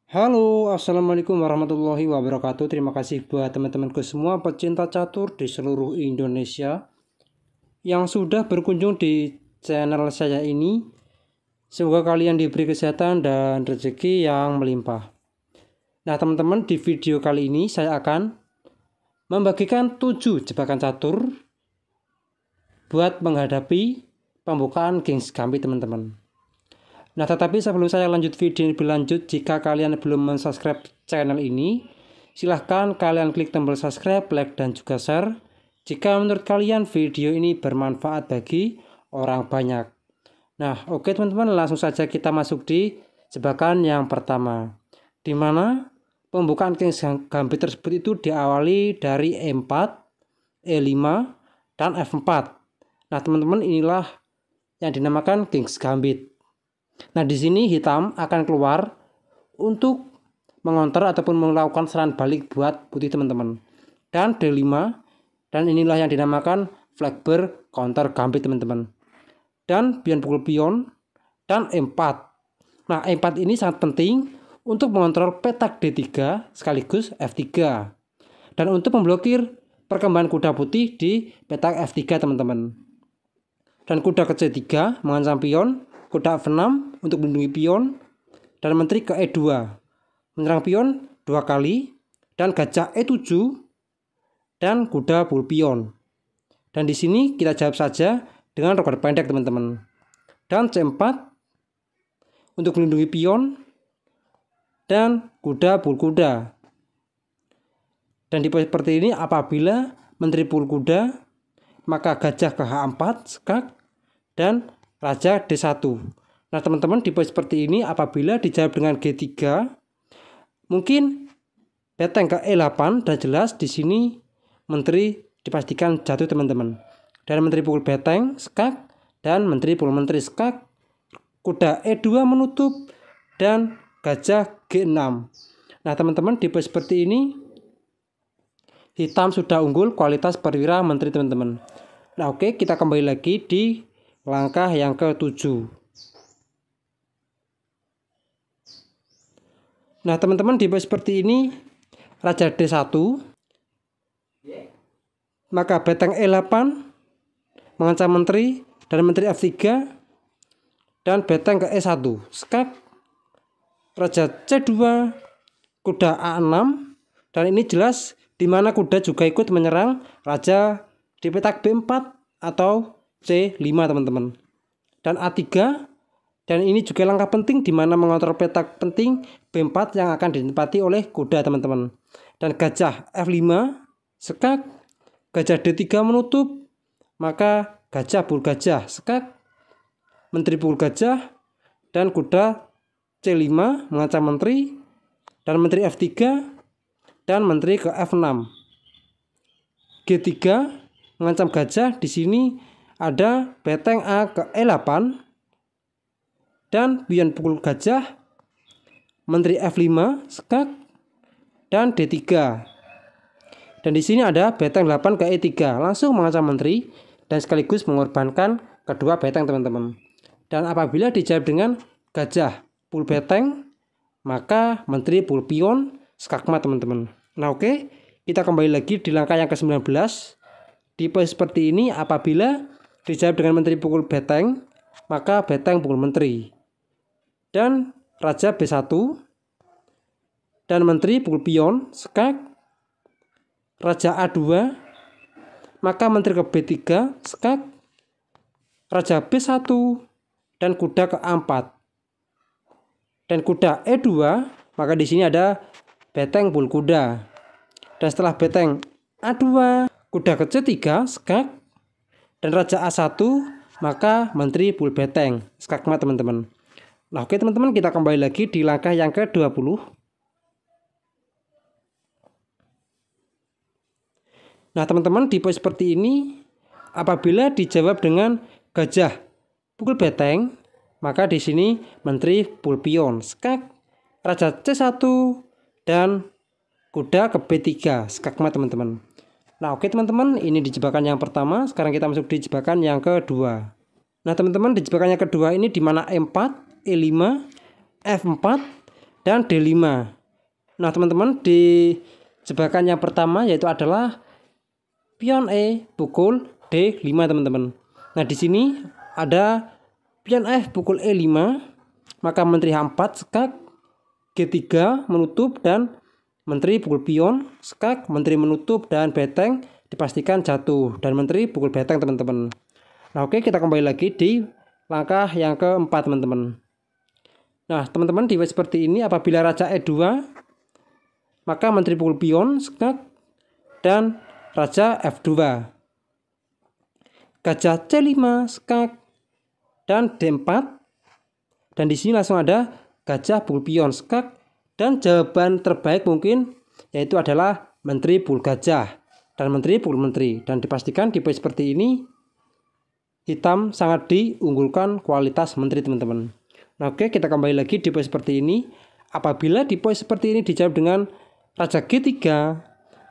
Halo, assalamualaikum warahmatullahi wabarakatuh. Terima kasih buat teman-temanku semua pecinta catur di seluruh Indonesia yang sudah berkunjung di channel saya ini. Semoga kalian diberi kesehatan dan rezeki yang melimpah. Nah, teman-teman, di video kali ini saya akan membagikan 7 jebakan catur buat menghadapi pembukaan King's Gambit, teman-teman. Nah, tetapi sebelum saya lanjut video lebih lanjut, jika kalian belum subscribe channel ini, silahkan kalian klik tombol subscribe, like, dan juga share jika menurut kalian video ini bermanfaat bagi orang banyak. Nah, oke teman-teman, langsung saja kita masuk di jebakan yang pertama, di mana pembukaan King's Gambit tersebut itu diawali dari E4, E5, dan F4. Nah, teman-teman, inilah yang dinamakan King's Gambit. Nah, di sini hitam akan keluar untuk mengonter ataupun melakukan serangan balik buat putih, teman-teman. Dan D5, dan inilah yang dinamakan flag bear counter gambit, teman-teman. Dan pion pukul pion dan E4. Nah, E4 ini sangat penting untuk mengontrol petak D3 sekaligus F3. Dan untuk memblokir perkembangan kuda putih di petak F3, teman-teman. Dan kuda ke C3 mengancam pion, kuda F6 untuk melindungi pion, dan menteri ke E2 menyerang pion 2 kali, dan gajah E7 dan kuda pukul pion. Dan di sini kita jawab saja dengan rokok pendek, teman-teman. Dan C4 untuk melindungi pion dan kuda pukul kuda. Dan di posisi seperti ini apabila menteri pukul kuda, maka gajah ke H4 skak dan raja D1. Nah, teman-teman, di posisi seperti ini apabila dijawab dengan G3, mungkin beteng ke E8, dan jelas di sini menteri dipastikan jatuh, teman-teman. Dan menteri pukul beteng skak dan menteri pukul menteri skak, kuda E2 menutup dan gajah G6. Nah, teman-teman, di posisi seperti ini hitam sudah unggul kualitas perwira menteri, teman-teman. Nah, oke, kita kembali lagi di langkah yang ke-7. Nah, teman-teman, di posisi seperti ini raja D1, maka beteng E8 mengancam menteri dan menteri F3, dan beteng ke E1 skak, raja C2, kuda A6, dan ini jelas di mana kuda juga ikut menyerang raja di petak B4 atau C5, teman-teman. Dan A3, dan ini juga langkah penting di mana mengontrol petak penting B4 yang akan ditempati oleh kuda, teman-teman. Dan gajah F5 skak, gajah D3 menutup, maka gajah pukul gajah skak, menteri pukul gajah, dan kuda C5 mengancam menteri, dan menteri F3, dan menteri ke F6. G3 mengancam gajah. Di sini ada beteng A ke E8 dan pion pukul gajah, menteri F5 skak, dan D3. Dan di sini ada beteng 8 ke E3 langsung mengancam menteri dan sekaligus mengorbankan kedua beteng, teman-teman. Dan apabila dijawab dengan gajah pukul beteng, maka menteri pukul pion skakmat, teman-teman. Nah, oke, kita kembali lagi di langkah yang ke-19. Di posisi seperti ini apabila dijawab dengan menteri pukul beteng, maka beteng pukul menteri. Dan raja B1 dan menteri pukul pion skak, raja A2, maka menteri ke B3 skak, raja B1 dan kuda ke A4. Dan kuda E2, maka di sini ada beteng pukul kuda. Dan setelah beteng A2, kuda ke C3 skak, dan raja A1, maka menteri pukul beteng skakmat, teman-teman. Nah, oke, teman-teman, kita kembali lagi di langkah yang ke-20. Nah, teman-teman, di posisi seperti ini apabila dijawab dengan gajah pukul beteng, maka di sini menteri pukul pion skak, raja C1, dan kuda ke B3 skakmat, teman-teman. Nah, oke, teman-teman, ini di jebakan yang pertama. Sekarang kita masuk di jebakan yang kedua. Nah, teman-teman, di jebakan yang kedua ini di mana E4, E5, F4, dan D5. Nah teman-teman, di jebakan yang pertama yaitu adalah pion E pukul D5 teman-teman. Nah di sini ada pion F pukul E5, maka menteri H4 skak, G3 menutup dan menteri pukul pion skak, menteri menutup dan beteng dipastikan jatuh dan menteri pukul beteng teman-teman. Nah oke, kita kembali lagi di langkah yang keempat teman-teman. Nah teman-teman, di seperti ini apabila raja E2 maka menteri pukul pion skak dan raja F2, gajah C5 skak dan D4, dan di sini langsung ada gajah pukul pion skak, dan jawaban terbaik mungkin yaitu adalah menteri pukul gajah dan menteri pukul menteri, dan dipastikan di poin seperti ini hitam sangat diunggulkan kualitas menteri teman-teman. Nah oke, kita kembali lagi di poin seperti ini. Apabila di poin seperti ini dijawab dengan raja G3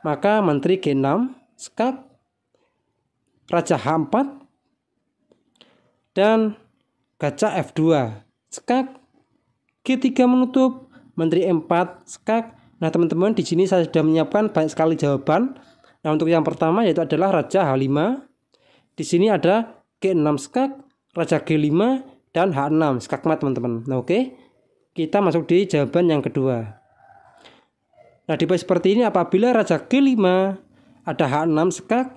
maka menteri G6 skak, raja H4 dan gajah F2 skak, G3 menutup, menteri E4 skak. Nah teman-teman, di sini saya sudah menyiapkan banyak sekali jawaban. Nah untuk yang pertama yaitu adalah raja H5. Di sini ada G6 skak, raja G5 dan H6 skakmat teman-teman. Nah oke, kita masuk di jawaban yang kedua. Nah di poin seperti ini apabila raja G5 ada H6 skak,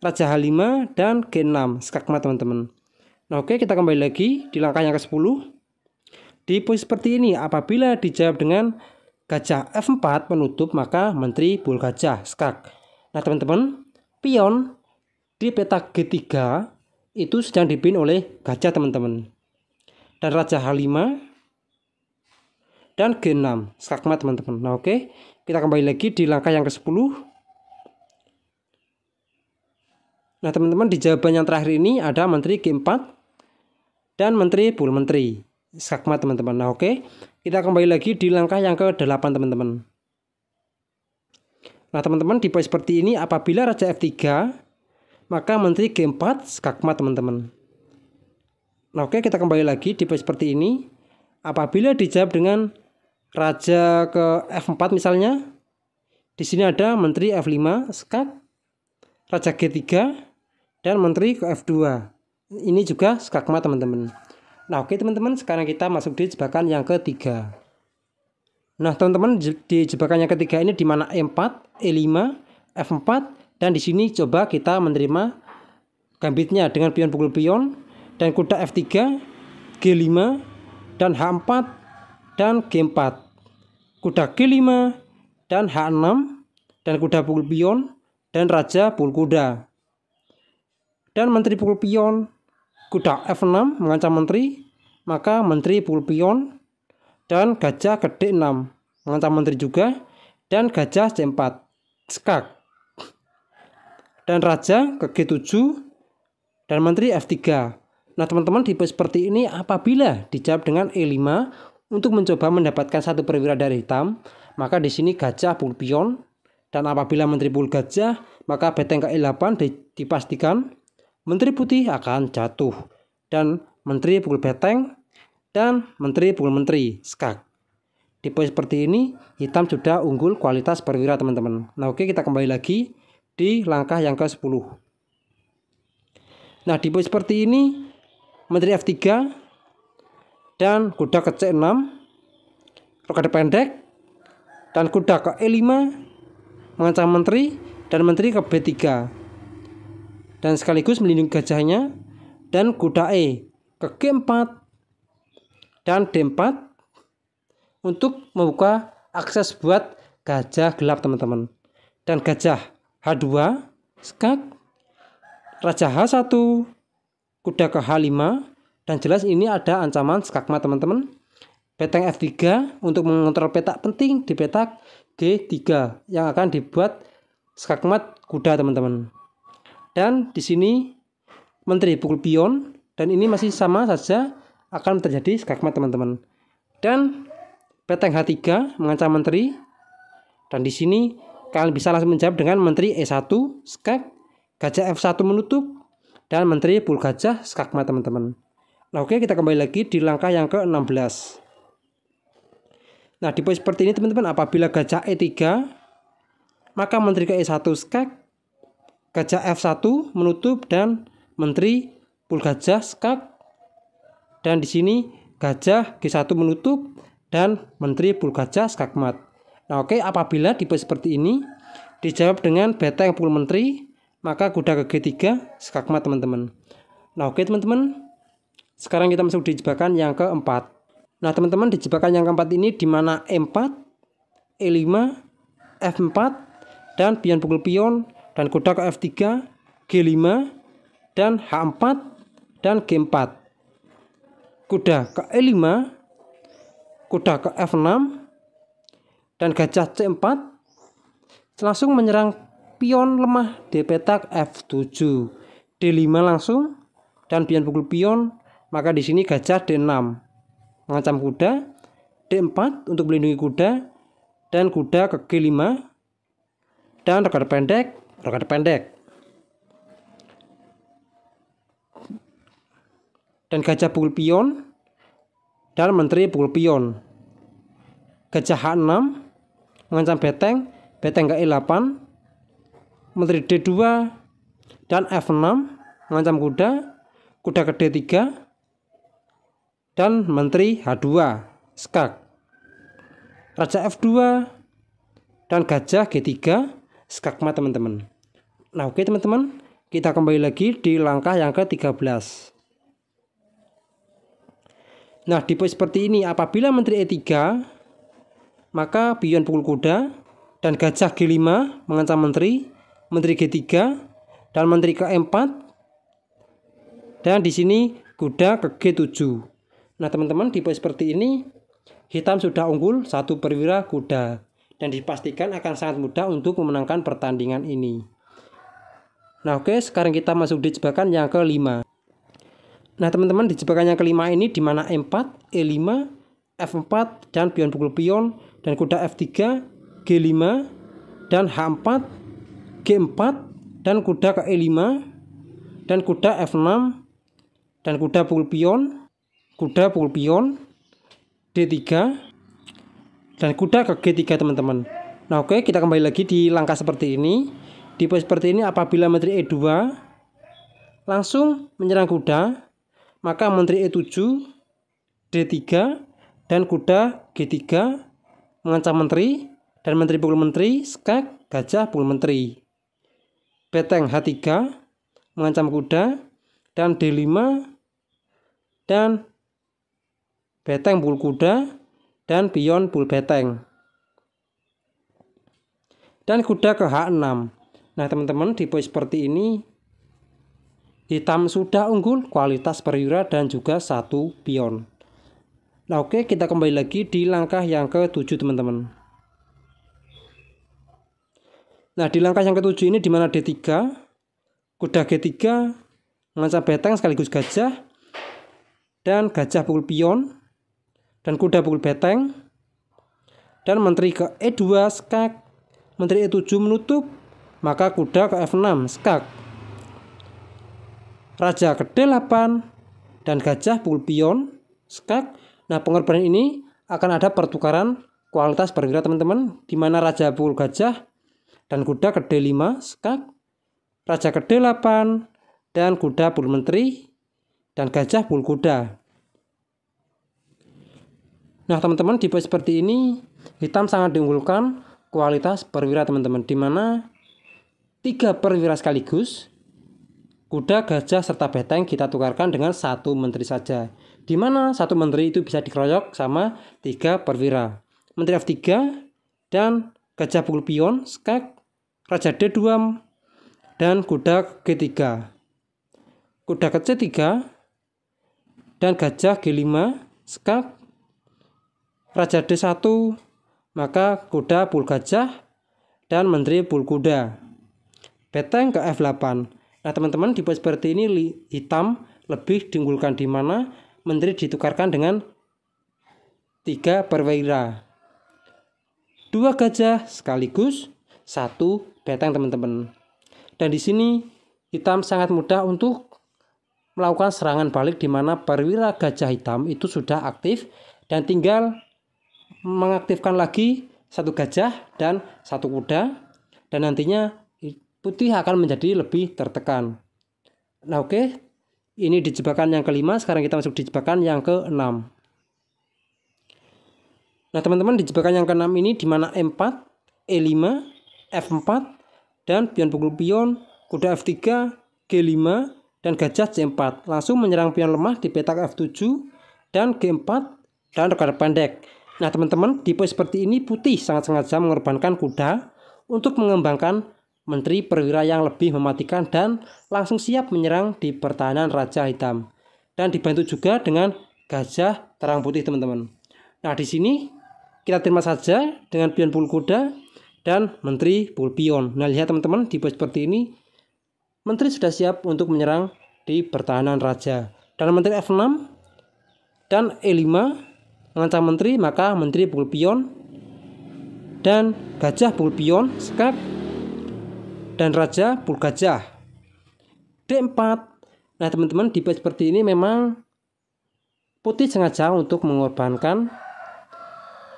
raja H5 dan G6 skakmat teman-teman. Nah oke, kita kembali lagi di langkah yang ke-10. Di poin seperti ini apabila dijawab dengan gajah F4 menutup maka menteri pukul gajah skak. Nah teman-teman, pion di peta G3 itu sedang dipimpin oleh gajah teman-teman, dan raja H5 dan G6 skakmat teman-teman. Nah oke, kita kembali lagi di langkah yang ke-10. Nah teman-teman, di jawaban yang terakhir ini ada menteri G4 dan menteri pukul menteri skakmat teman-teman. Nah oke, kita kembali lagi di langkah yang ke-8 teman-teman. Nah teman-teman, di poin seperti ini apabila raja F3 maka menteri G4 skakmat teman-teman. Nah oke, kita kembali lagi di poin seperti ini apabila dijawab dengan raja ke F4 misalnya, di sini ada menteri F5 skak, raja G3 dan menteri ke F2. Ini juga skakmat teman-teman. Nah oke teman-teman, sekarang kita masuk di jebakan yang ketiga. Nah teman-teman, di jebakan yang ketiga ini di mana E4, E5, F4, dan di sini coba kita menerima gambitnya dengan pion pukul pion dan kuda F3, G5 dan H4 dan G4, kuda G5 dan H6 dan kuda pukul pion dan raja pukul kuda, dan menteri pukul pion, kuda F6 mengancam menteri, maka menteri pukul pion dan gajah ke D6 mengancam menteri juga, dan gajah C4 skak, dan raja ke G7 dan menteri F3. Nah teman-teman, tipe seperti ini apabila dijawab dengan E5 untuk mencoba mendapatkan satu perwira dari hitam, maka di sini gajah pukul pion, dan apabila menteri pukul gajah maka beteng ke E8 dipastikan menteri putih akan jatuh, dan menteri pukul beteng dan menteri pukul menteri skak. Di poin seperti ini hitam sudah unggul kualitas perwira teman-teman. Nah oke, kita kembali lagi di langkah yang ke-10. Nah di poin seperti ini menteri F3 dan kuda ke C6, rokade pendek dan kuda ke E5 mengancam menteri, dan menteri ke B3 dan sekaligus melindungi gajahnya, dan kuda E ke G4 dan D4 untuk membuka akses buat gajah gelap teman-teman, dan gajah H2 skak, raja H1, kuda ke H5, dan jelas ini ada ancaman skakmat teman-teman. Beteng F3 untuk mengontrol petak penting di petak G3 yang akan dibuat skakmat kuda teman-teman. Dan di sini menteri pukul pion, dan ini masih sama saja akan terjadi skakmat teman-teman. Dan beteng H3 mengancam menteri, dan di sini kalian bisa langsung menjawab dengan menteri E1 skak, gajah F1 menutup, dan menteri pukul gajah skakmat teman-teman. Nah oke, kita kembali lagi di langkah yang ke-16. Nah, di pose seperti ini teman-teman, apabila gajah E3, maka menteri ke E1 skak, gajah F1 menutup dan menteri pul gajah skak. Dan di sini gajah G1 menutup dan menteri pul gajah skakmat. Nah, oke, apabila di pose seperti ini dijawab dengan beteng pul menteri, maka kuda ke G3 skakmat teman-teman. Nah, oke teman-teman. Sekarang kita masuk di jebakan yang keempat. Nah, teman-teman, di jebakan yang keempat ini di mana E4, E5, F4 dan pion pukul pion dan kuda ke F3, G5 dan H4 dan G4. Kuda ke E5, kuda ke F6 dan gajah C4 langsung menyerang pion lemah di petak F7. D5 langsung dan pion pukul pion, maka di sini gajah D6 mengancam kuda, D4 untuk melindungi kuda dan kuda ke G5 dan rokade pendek. Dan gajah pukul pion dan menteri pukul pion. Gajah H6 mengancam beteng ke E8, menteri D2 dan F6 mengancam kuda ke D3 dan menteri H2 skak. Raja F2 dan gajah G3 skakmat teman-teman. Nah, oke teman-teman, kita kembali lagi di langkah yang ke-13. Nah, di pose seperti ini apabila menteri E3, maka pion pukul kuda dan gajah G5 mengancam menteri G3 dan menteri ke E4 dan di sini kuda ke G7. Nah, teman-teman, di pose seperti ini hitam sudah unggul 1 perwira kuda dan dipastikan akan sangat mudah untuk memenangkan pertandingan ini. Nah, oke, sekarang kita masuk di jebakan yang ke-5. Nah, teman-teman, di jebakan yang ke-5 ini di mana E4, E5, F4 dan pion pukul pion dan kuda F3, G5 dan H4, G4 dan kuda ke E5 dan kuda F6 dan kuda pukul pion, D3 dan kuda ke G3 teman-teman. Nah, oke, kita kembali lagi di langkah seperti ini. Di pose seperti ini apabila menteri E2 langsung menyerang kuda, maka menteri E7, D3 dan kuda G3 mengancam menteri dan menteri pukul menteri skak, gajah pukul menteri. Beteng H3 mengancam kuda dan D5 dan beteng pukul kuda dan pion pukul beteng. Dan kuda ke H6. Nah, teman-teman, di pose seperti ini hitam sudah unggul kualitas perwira dan juga 1 pion. Nah, oke, kita kembali lagi di langkah yang ke-7 teman-teman. Nah, di langkah yang ke-7 ini di mana D3, kuda G3 mengancam beteng sekaligus gajah dan gajah pukul pion dan kuda pukul beteng dan menteri ke E2 skak, menteri E7 menutup, maka kuda ke F6 skak. Raja ke D8 dan gajah pukul pion skak. Nah, pengorbanan ini akan ada pertukaran kualitas perwira teman-teman, di mana raja pukul gajah dan kuda ke D5 skak, raja ke D8 dan kuda pukul menteri dan gajah pukul kuda. Nah, teman-teman, di pose seperti ini hitam sangat diunggulkan kualitas perwira teman-teman, di mana 3 perwira sekaligus, kuda, gajah serta beteng kita tukarkan dengan 1 menteri saja, di mana 1 menteri itu bisa dikeroyok sama 3 perwira. Menteri F3 dan gajah pukul pion skak, raja D2 dan kuda G3, kuda ke C3 dan gajah G5 skak, raja D1 maka kuda pukul gajah dan menteri pukul kuda, beteng ke F8. Nah, teman-teman, di pose seperti ini hitam lebih diunggulkan, di mana menteri ditukarkan dengan 3 perwira, 2 gajah sekaligus 1 beteng teman-teman. Dan di sini hitam sangat mudah untuk melakukan serangan balik, di mana perwira gajah hitam itu sudah aktif dan tinggal mengaktifkan lagi satu gajah dan satu kuda, dan nantinya putih akan menjadi lebih tertekan. Nah oke, ini di jebakan yang kelima. Sekarang kita masuk di jebakan yang keenam. Nah teman-teman, di jebakan yang keenam ini di mana E4, E5, F4, dan pion pukul pion, kuda F3, G5, dan gajah C4 langsung menyerang pion lemah di petak F7 dan G4 dan rekan pendek. Nah teman-teman, di posisi seperti ini putih sangat sengaja mengorbankan kuda untuk mengembangkan menteri perwira yang lebih mematikan dan langsung siap menyerang di pertahanan Raja Hitam. Dan dibantu juga dengan gajah terang putih teman-teman. Nah di sini kita terima saja dengan pion pukul kuda dan menteri pukul pion. Nah lihat teman-teman, di posisi seperti ini menteri sudah siap untuk menyerang di pertahanan raja. Dan menteri F6 dan E5 mengancam menteri, maka menteri pukul pion dan gajah pukul pion, skak, dan raja pukul gajah. D4. Nah teman-teman, di posisi seperti ini memang putih sengaja untuk mengorbankan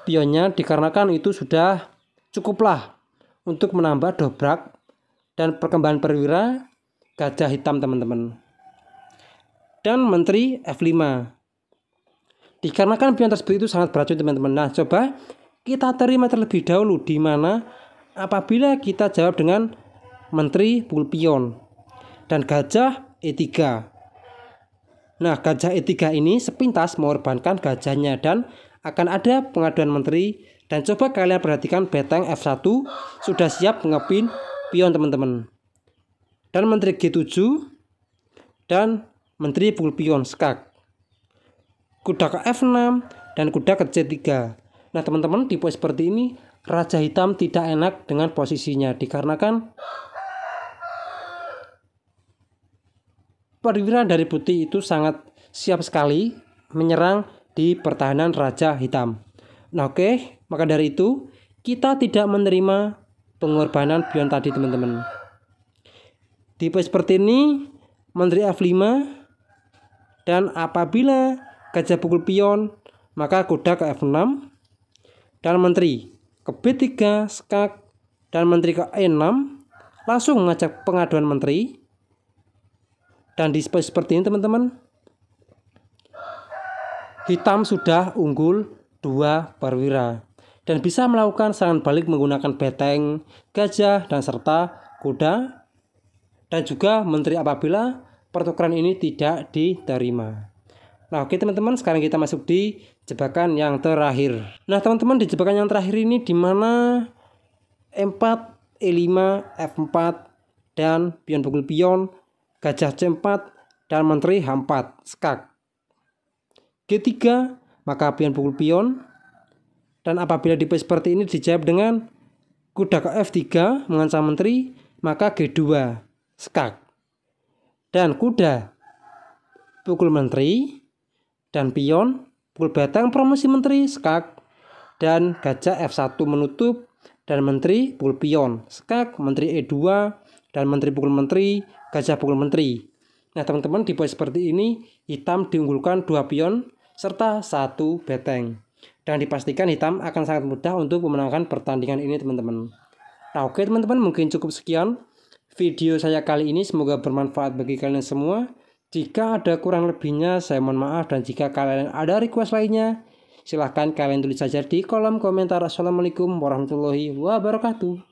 pionnya dikarenakan itu sudah cukuplah untuk menambah dobrak dan perkembangan perwira gajah hitam teman-teman. Dan menteri F5. Dikarenakan pion tersebut itu sangat beracun teman-teman. Nah coba kita terima terlebih dahulu, di mana apabila kita jawab dengan menteri pukul pion dan gajah E3. Nah gajah E3 ini sepintas mengorbankan gajahnya dan akan ada pengaduan menteri. Dan coba kalian perhatikan beteng F1 sudah siap mengepin pion teman-teman. Dan menteri G7 dan menteri pukul pion skak, kuda ke F6 dan kuda ke C3. Nah teman-teman, di posisi seperti ini Raja Hitam tidak enak dengan posisinya dikarenakan perwira dari putih itu sangat siap sekali menyerang di pertahanan Raja Hitam. Nah oke, maka dari itu kita tidak menerima pengorbanan pion tadi teman-teman. Di posisi seperti ini menteri F5 dan apabila gajah pukul pion maka kuda ke F6 dan menteri ke B3 skak dan menteri ke E6 langsung mengajak pengaduan menteri. Dan di posisi seperti ini teman-teman, hitam sudah unggul 2 perwira dan bisa melakukan serangan balik menggunakan beteng, gajah, dan serta kuda, dan juga menteri apabila pertukaran ini tidak diterima. Nah oke teman-teman, sekarang kita masuk di jebakan yang terakhir. Nah teman-teman, di jebakan yang terakhir ini di mana E4, E5, F4 dan pion pukul pion, gajah C4 dan menteri H4 skak. G3 maka pion pukul pion, dan apabila di posisi seperti ini dijawab dengan kuda ke F3 mengancam menteri, maka G2 skak. Dan kuda pukul menteri dan pion pukul beteng promosi menteri skak, dan gajah F1 menutup dan menteri pukul pion skak, menteri E2 dan menteri pukul menteri, gajah pukul menteri. Nah teman-teman, di posisi seperti ini hitam diunggulkan 2 pion serta 1 beteng, dan dipastikan hitam akan sangat mudah untuk memenangkan pertandingan ini teman-teman. Nah oke teman-teman, mungkin cukup sekian video saya kali ini, semoga bermanfaat bagi kalian semua. Jika ada kurang lebihnya saya mohon maaf, dan jika kalian ada request lainnya silahkan kalian tulis saja di kolom komentar. Assalamualaikum warahmatullahi wabarakatuh.